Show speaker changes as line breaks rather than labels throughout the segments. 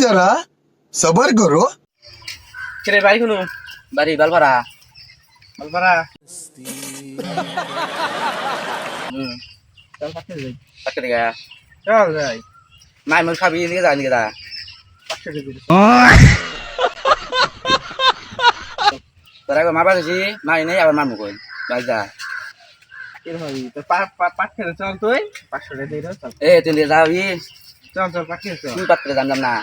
जरा सबर करो।
কিরে বাড়ি কোন বাড়ি বালপাড়া বালপাড়া চল পাঠে যাই পাঠে দিকে চল যাই মাই মুখ খাবি নিয়ে যা নিয়ে যা পাঠে দিবি তোরা মা বাড়ি মাই নেই আবার মামু কই বাই যা কি হবি তো পাঠে চল তুই 500 টাকা দেই চল এ তুই নিয়ে যাবি চল চল পাঠে চল তুই পাঠে জানলাম না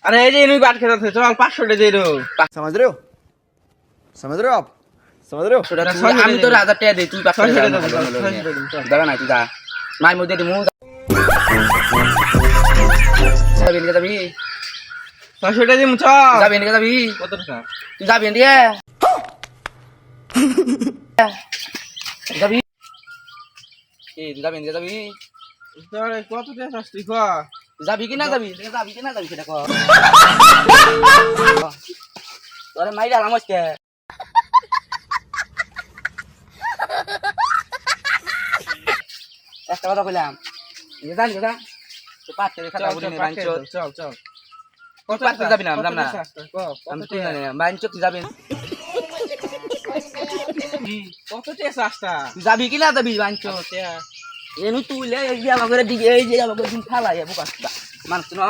अरे ये नहीं बात कर रहे थे चल 500 दे दे
समझ रहे हो आप समझ रहे हो
আমি তো 1000 টাকা দেই তুই 500 টাকা দাও না তুই যা মাই মধ্যে দিমু যাবি নিয়ে যাবি 500 টাকা দিমু চল যাবি নিয়ে যাবি কত টাকা তুই যাবি নিয়ে যাবি এই তুই যাবি নিয়ে যাবি তোর কত টাকা চাস তুই কো যাবি কি না যাবি সেটা কর তোরে মাইরা আমাকে একটা কথা কইলাম এই জানি দাদা তো পাঁচটা খাতা বলি নে বাঞ্চ চল চল কত পাঁচটা যাবি না আমরা না আমি তুই না বাঞ্চ তুই যাবি কত টেস আসতা তুই যাবি কি না যাবি বাঞ্চ এনু তুইলে এই যে আমাকে দিকে এই যে আমাকে দিন খালা বুকাসটা মানুষ না